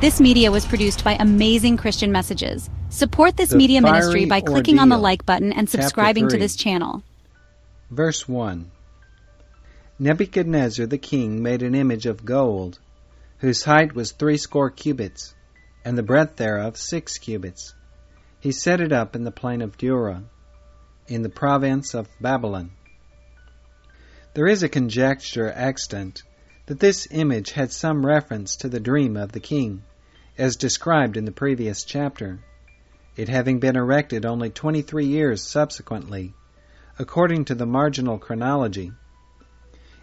This media was produced by Amazing Christian Messages. Support this media ministry by clicking on the like button and subscribing to this channel. Verse 1. Nebuchadnezzar the king made an image of gold, whose height was 60 cubits, and the breadth thereof 6 cubits. He set it up in the plain of Dura, in the province of Babylon. There is a conjecture extant that this image had some reference to the dream of the king, as described in the previous chapter, it having been erected only 23 years subsequently, according to the marginal chronology.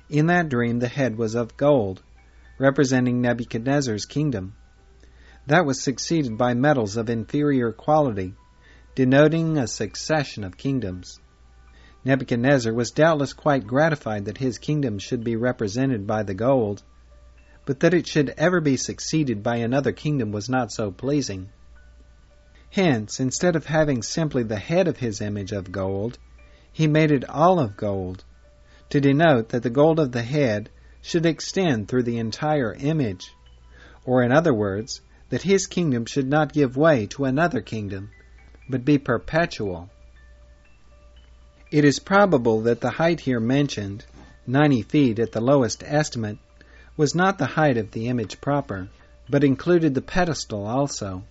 In that dream the head was of gold, representing Nebuchadnezzar's kingdom. That was succeeded by metals of inferior quality, denoting a succession of kingdoms. Nebuchadnezzar was doubtless quite gratified that his kingdom should be represented by the gold, but that it should ever be succeeded by another kingdom was not so pleasing. Hence, instead of having simply the head of his image of gold, he made it all of gold, to denote that the gold of the head should extend through the entire image, or in other words, that his kingdom should not give way to another kingdom, but be perpetual. It is probable that the height here mentioned, 90 feet at the lowest estimate, was not the height of the image proper, but included the pedestal also.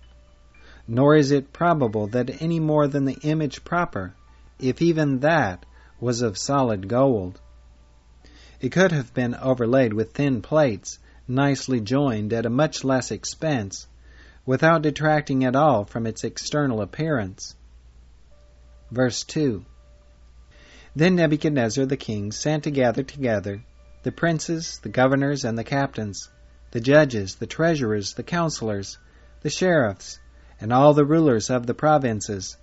Nor is it probable that any more than the image proper, if even that, was of solid gold. It could have been overlaid with thin plates, nicely joined at a much less expense, without detracting at all from its external appearance. Verse 2. Then Nebuchadnezzar the king sent to gather together the princes, the governors, and the captains, the judges, the treasurers, the counselors, the sheriffs, and all the rulers of the provinces,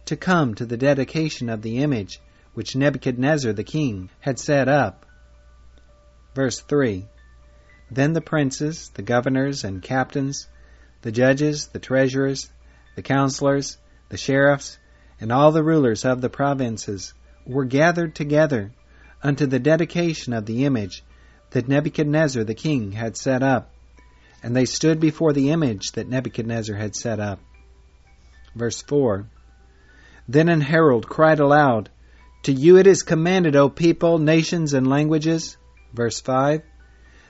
to come to the dedication of the image which Nebuchadnezzar the king had set up. Verse 3. Then the princes, the governors and captains, the judges, the treasurers, the counselors, the sheriffs, and all the rulers of the provinces were gathered together unto the dedication of the image that Nebuchadnezzar the king had set up, and they stood before the image that Nebuchadnezzar had set up. Verse 4. Then an herald cried aloud, To you it is commanded, O people, nations, and languages, verse 5,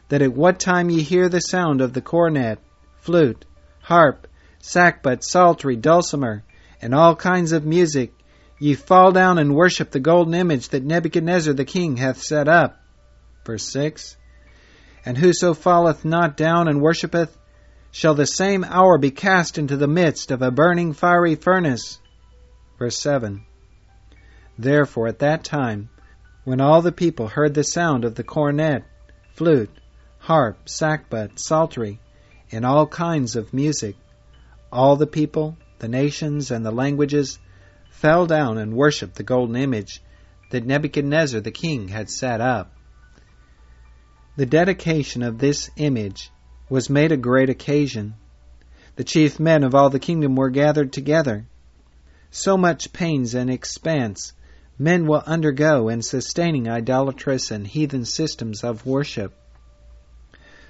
that at what time ye hear the sound of the cornet, flute, harp, sackbut, psaltery, dulcimer, and all kinds of music, ye fall down and worship the golden image that Nebuchadnezzar the king hath set up. Verse 6. And whoso falleth not down and worshippeth, shall the same hour be cast into the midst of a burning fiery furnace. Verse 7. Therefore at that time, when all the people heard the sound of the cornet, flute, harp, sackbut, psaltery, and all kinds of music, all the people, the nations, and the languages fell down and worshipped the golden image that Nebuchadnezzar the king had set up. The dedication of this image was made a great occasion. The chief men of all the kingdom were gathered together. So much pains and expense men will undergo in sustaining idolatrous and heathen systems of worship.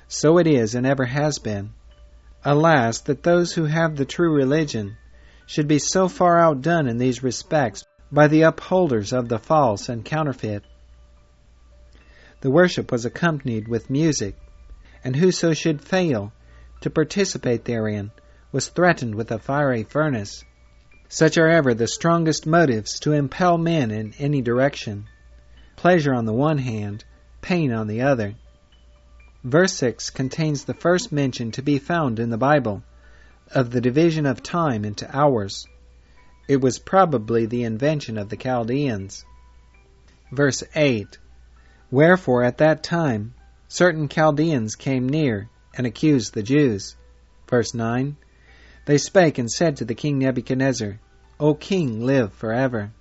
So it is and ever has been. Alas, that those who have the true religion should be so far outdone in these respects by the upholders of the false and counterfeit. The worship was accompanied with music, and whoso should fail to participate therein was threatened with a fiery furnace. Such are ever the strongest motives to impel men in any direction. Pleasure on the one hand, pain on the other. Verse 6 contains the first mention to be found in the Bible of the division of time into hours. It was probably the invention of the Chaldeans. Verse 8. Wherefore at that time certain Chaldeans came near and accused the Jews. Verse 9. They spake and said to the king Nebuchadnezzar, O king, live forever.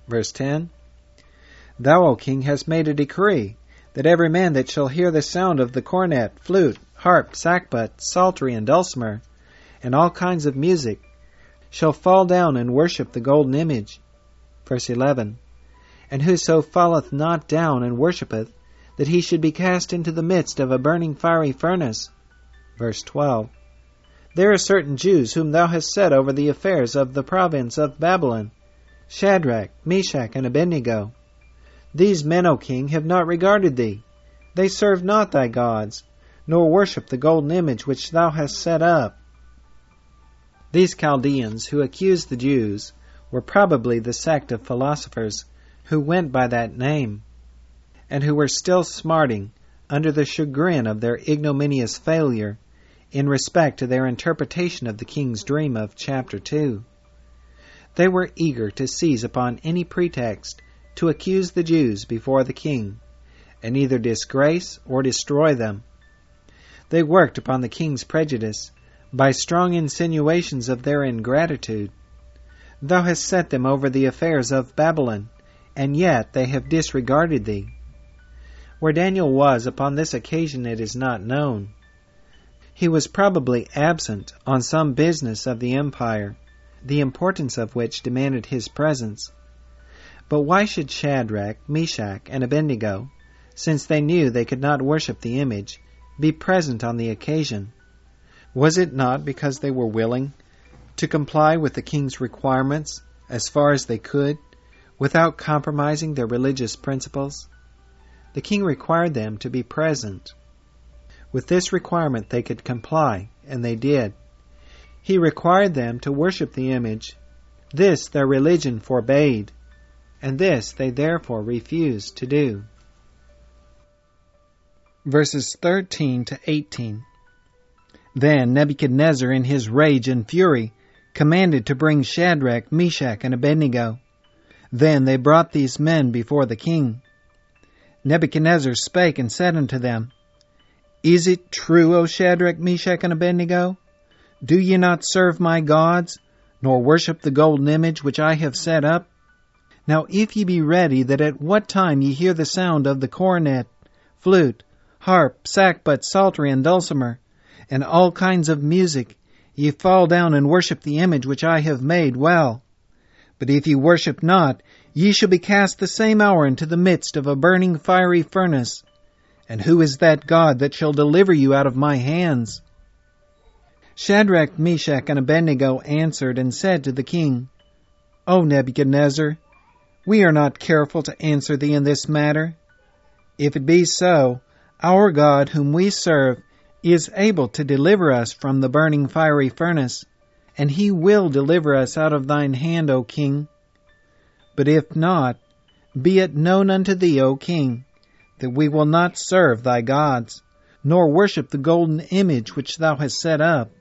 Verse 10. Thou, O king, hast made a decree that every man that shall hear the sound of the cornet, flute, harp, sackbut, psaltery, and dulcimer, and all kinds of music, shall fall down and worship the golden image. Verse 11. And whoso falleth not down and worshippeth, that he should be cast into the midst of a burning fiery furnace. Verse 12. There are certain Jews whom thou hast set over the affairs of the province of Babylon, Shadrach, Meshach, and Abednego. These men, O king, have not regarded thee. They serve not thy gods, nor worship the golden image which thou hast set up. These Chaldeans who accused the Jews were probably the sect of philosophers who went by that name, and who were still smarting under the chagrin of their ignominious failure in respect to their interpretation of the king's dream of chapter 2. They were eager to seize upon any pretext to accuse the Jews before the king, and either disgrace or destroy them. They worked upon the king's prejudice by strong insinuations of their ingratitude. Thou hast set them over the affairs of Babylon, and yet they have disregarded thee. Where Daniel was upon this occasion it is not known. He was probably absent on some business of the empire, the importance of which demanded his presence. But why should Shadrach, Meshach, and Abednego, since they knew they could not worship the image, be present on the occasion? Was it not because they were willing to comply with the king's requirements as far as they could, without compromising their religious principles? The king required them to be present. With this requirement they could comply, and they did. He required them to worship the image. This their religion forbade, and this they therefore refused to do. Verses 13 to 18. Then Nebuchadnezzar, in his rage and fury, commanded to bring Shadrach, Meshach, and Abednego. Then they brought these men before the king. Nebuchadnezzar spake and said unto them, Is it true, O Shadrach, Meshach, and Abednego? Do ye not serve my gods, nor worship the golden image which I have set up? Now if ye be ready that at what time ye hear the sound of the cornet, flute, harp, sackbut, psaltery, and dulcimer, and all kinds of music, ye fall down and worship the image which I have made, well. But if ye worship not, ye shall be cast the same hour into the midst of a burning fiery furnace. And who is that God that shall deliver you out of my hands? Shadrach, Meshach, and Abednego answered and said to the king, O Nebuchadnezzar, we are not careful to answer thee in this matter. If it be so, our God whom we serve is able to deliver us from the burning fiery furnace, and he will deliver us out of thine hand, O king. But if not, be it known unto thee, O king, that we will not serve thy gods, nor worship the golden image which thou hast set up.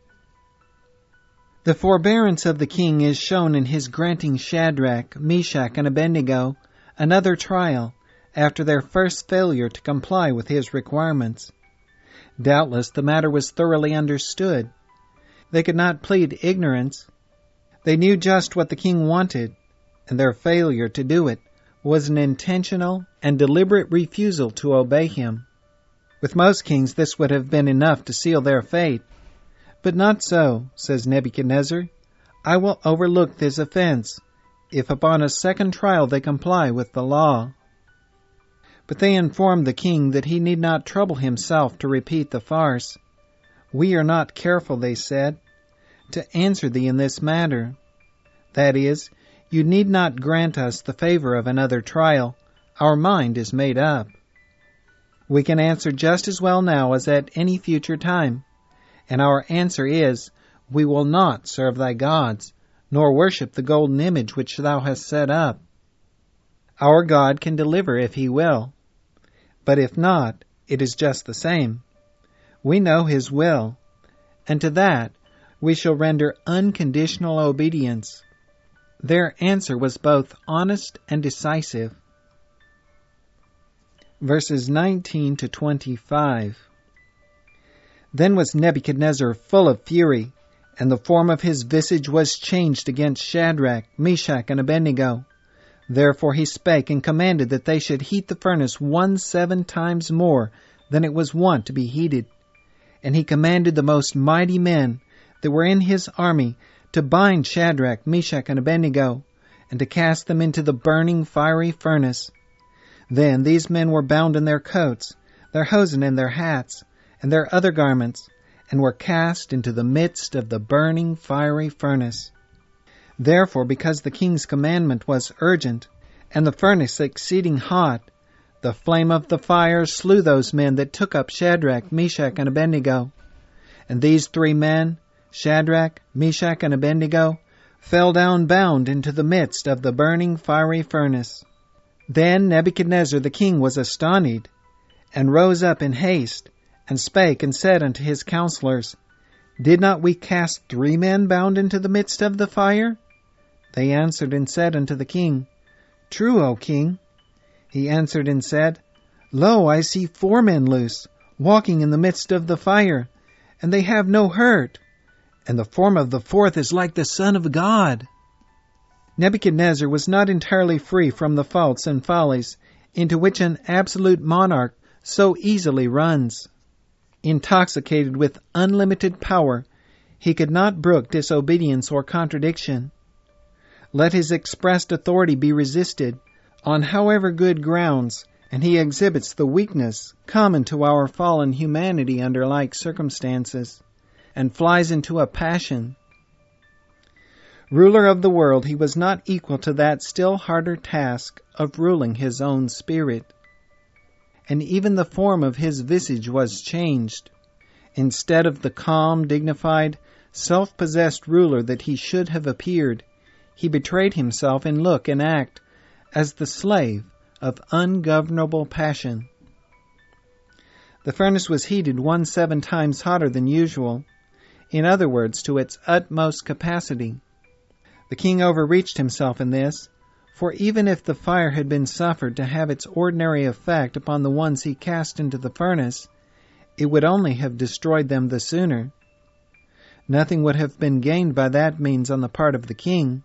The forbearance of the king is shown in his granting Shadrach, Meshach, and Abednego another trial after their first failure to comply with his requirements. Doubtless the matter was thoroughly understood. They could not plead ignorance. They knew just what the king wanted, and their failure to do it was an intentional and deliberate refusal to obey him. With most kings this would have been enough to seal their fate. But not so, says Nebuchadnezzar. I will overlook this offense, if upon a second trial they comply with the law. But they informed the king that he need not trouble himself to repeat the farce. We are not careful, they said, to answer thee in this matter. That is, you need not grant us the favor of another trial. Our mind is made up. We can answer just as well now as at any future time. And our answer is, we will not serve thy gods, nor worship the golden image which thou hast set up. Our God can deliver if he will. But if not, it is just the same. We know his will, and to that we shall render unconditional obedience. Their answer was both honest and decisive. Verses 19 to 25. Then was Nebuchadnezzar full of fury, and the form of his visage was changed against Shadrach, Meshach, and Abednego. Therefore he spake and commanded that they should heat the furnace 17 times more than it was wont to be heated. And he commanded the most mighty men that were in his army to bind Shadrach, Meshach, and Abednego, and to cast them into the burning fiery furnace. Then these men were bound in their coats, their hosen, and their hats, and their other garments, and were cast into the midst of the burning fiery furnace. Therefore, because the king's commandment was urgent, and the furnace exceeding hot, the flame of the fire slew those men that took up Shadrach, Meshach, and Abednego. And these 3 men, Shadrach, Meshach, and Abednego, fell down bound into the midst of the burning fiery furnace. Then Nebuchadnezzar the king was astonished, and rose up in haste, and spake and said unto his counselors, Did not we cast 3 men bound into the midst of the fire? They answered and said unto the king, True, O king. He answered and said, Lo, I see 4 men loose, walking in the midst of the fire, and they have no hurt, and the form of the 4th is like the Son of God. Nebuchadnezzar was not entirely free from the faults and follies into which an absolute monarch so easily runs. Intoxicated with unlimited power, he could not brook disobedience or contradiction. Let his expressed authority be resisted, on however good grounds, and he exhibits the weakness common to our fallen humanity under like circumstances, and flies into a passion. Ruler of the world, he was not equal to that still harder task of ruling his own spirit. And even the form of his visage was changed. Instead of the calm, dignified, self-possessed ruler that he should have appeared, he betrayed himself in look and act as the slave of ungovernable passion. The furnace was heated 17 times hotter than usual, in other words, to its utmost capacity. The king overreached himself in this, for even if the fire had been suffered to have its ordinary effect upon the ones he cast into the furnace, it would only have destroyed them the sooner. Nothing would have been gained by that means on the part of the king,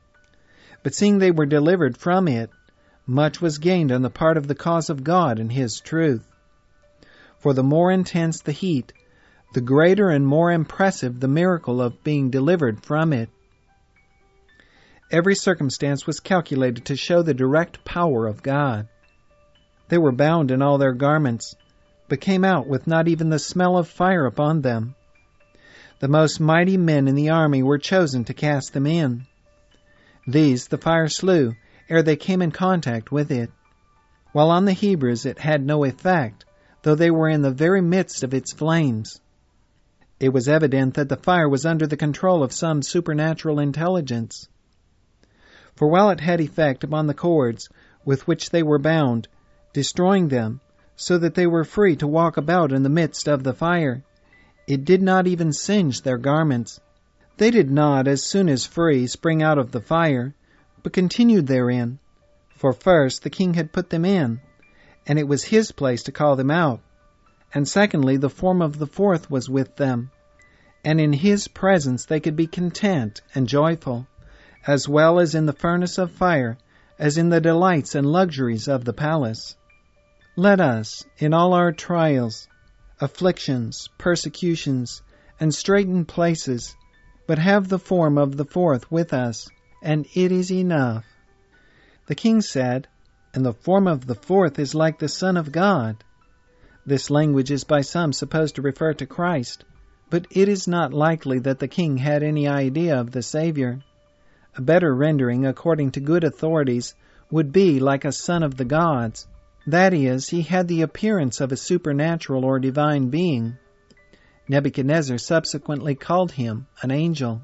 but seeing they were delivered from it, much was gained on the part of the cause of God and His truth. For the more intense the heat, the greater and more impressive the miracle of being delivered from it. Every circumstance was calculated to show the direct power of God. They were bound in all their garments, but came out with not even the smell of fire upon them. The most mighty men in the army were chosen to cast them in. These the fire slew ere they came in contact with it, while on the Hebrews it had no effect, though they were in the very midst of its flames. It was evident that the fire was under the control of some supernatural intelligence. For while it had effect upon the cords with which they were bound, destroying them, so that they were free to walk about in the midst of the fire, it did not even singe their garments. They did not, as soon as free, spring out of the fire, but continued therein. For first the king had put them in, and it was his place to call them out. And secondly, the form of the 4th was with them, and in his presence they could be content and joyful, as well as in the furnace of fire, as in the delights and luxuries of the palace. Let us, in all our trials, afflictions, persecutions, and straitened places, but have the form of the 4th with us, and it is enough. The king said, and the form of the 4th is like the Son of God. This language is by some supposed to refer to Christ, but it is not likely that the king had any idea of the Savior. A better rendering, according to good authorities, would be like a son of the gods. That is, he had the appearance of a supernatural or divine being. Nebuchadnezzar subsequently called him an angel.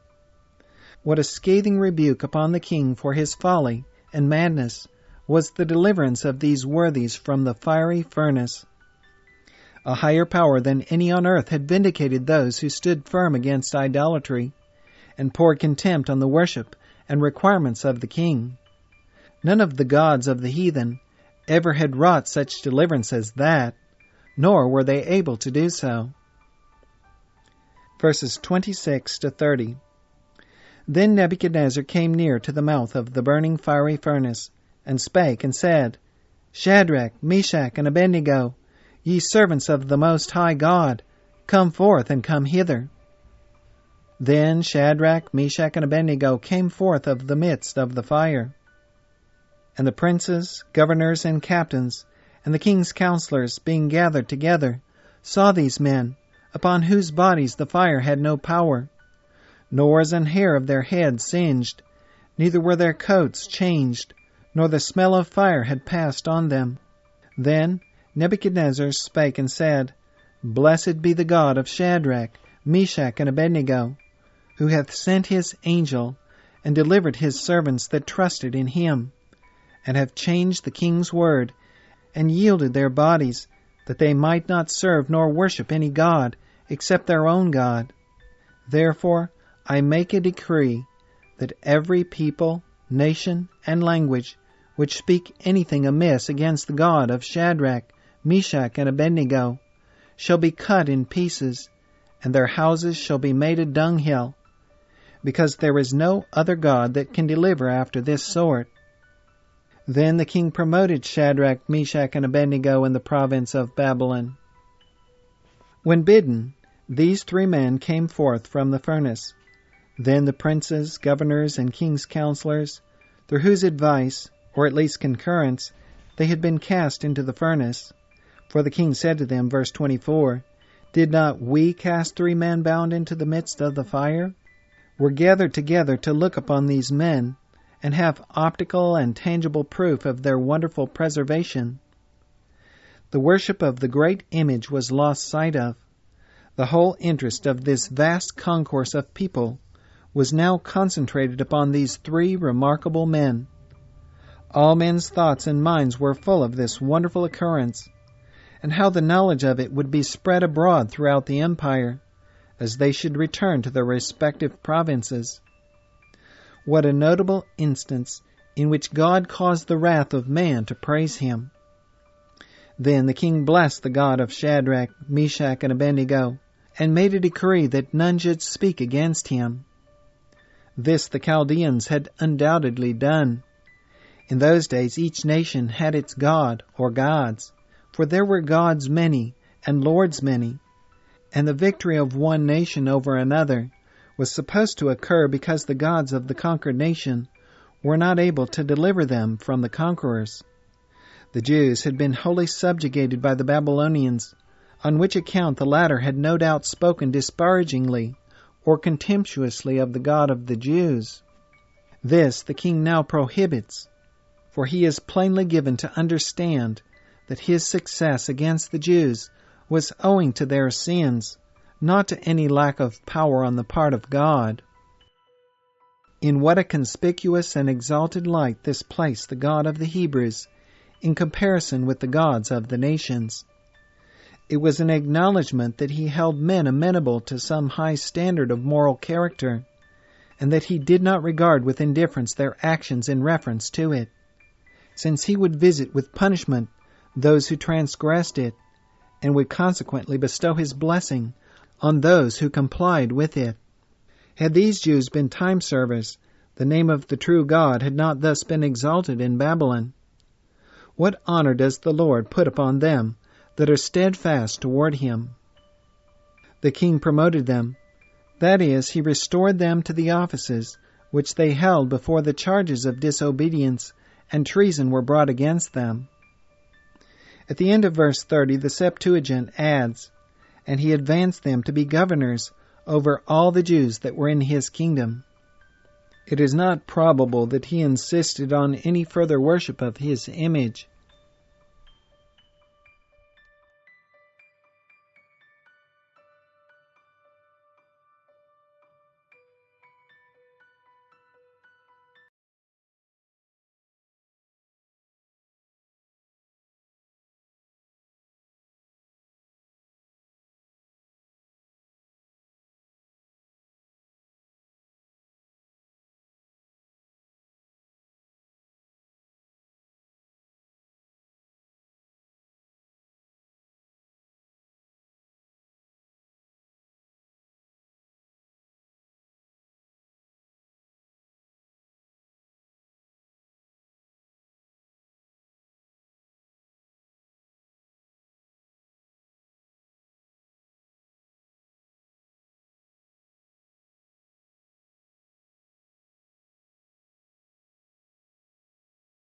What a scathing rebuke upon the king for his folly and madness was the deliverance of these worthies from the fiery furnace. A higher power than any on earth had vindicated those who stood firm against idolatry, and poured contempt on the worship and requirements of the king. None of the gods of the heathen ever had wrought such deliverance as that, nor were they able to do so. Verses 26 to 30. Then Nebuchadnezzar came near to the mouth of the burning fiery furnace, and spake and said, Shadrach, Meshach, and Abednego, ye servants of the Most High God, come forth and come hither. Then Shadrach, Meshach, and Abednego came forth of the midst of the fire. And the princes, governors, and captains, and the king's counselors, being gathered together, saw these men, upon whose bodies the fire had no power, nor was an hair of their heads singed, neither were their coats changed, nor the smell of fire had passed on them. Then Nebuchadnezzar spake and said, Blessed be the God of Shadrach, Meshach, and Abednego, who hath sent his angel, and delivered his servants that trusted in him, and have changed the king's word, and yielded their bodies, that they might not serve nor worship any god, except their own God. Therefore I make a decree, that every people, nation, and language, which speak anything amiss against the God of Shadrach, Meshach, and Abednego, shall be cut in pieces, and their houses shall be made a dunghill, because there is no other God that can deliver after this sort. Then the king promoted Shadrach, Meshach, and Abednego in the province of Babylon. When bidden, these 3 men came forth from the furnace. Then the princes, governors, and king's counselors, through whose advice, or at least concurrence, they had been cast into the furnace. For the king said to them, verse 24, Did not we cast 3 men bound into the midst of the fire? Were gathered together to look upon these men, and have optical and tangible proof of their wonderful preservation. The worship of the great image was lost sight of. The whole interest of this vast concourse of people was now concentrated upon these 3 remarkable men. All men's thoughts and minds were full of this wonderful occurrence, and how the knowledge of it would be spread abroad throughout the empire, as they should return to their respective provinces. What a notable instance in which God caused the wrath of man to praise him. Then the king blessed the God of Shadrach, Meshach, and Abednego, and made a decree that none should speak against him. This the Chaldeans had undoubtedly done. In those days each nation had its god or gods, for there were gods many and lords many, and the victory of one nation over another was supposed to occur because the gods of the conquered nation were not able to deliver them from the conquerors. The Jews had been wholly subjugated by the Babylonians, on which account the latter had no doubt spoken disparagingly or contemptuously of the God of the Jews. This the king now prohibits, for he is plainly given to understand that his success against the Jews was owing to their sins, not to any lack of power on the part of God. In what a conspicuous and exalted light this placed the God of the Hebrews in comparison with the gods of the nations. It was an acknowledgment that he held men amenable to some high standard of moral character, and that he did not regard with indifference their actions in reference to it, since he would visit with punishment those who transgressed it, and would consequently bestow his blessing on those who complied with it. Had these Jews been time-servers, the name of the true God had not thus been exalted in Babylon. What honor does the Lord put upon them that are steadfast toward him? The king promoted them, that is, he restored them to the offices which they held before the charges of disobedience and treason were brought against them. At the end of verse 30, the Septuagint adds, And he advanced them to be governors over all the Jews that were in his kingdom. It is not probable that he insisted on any further worship of his image,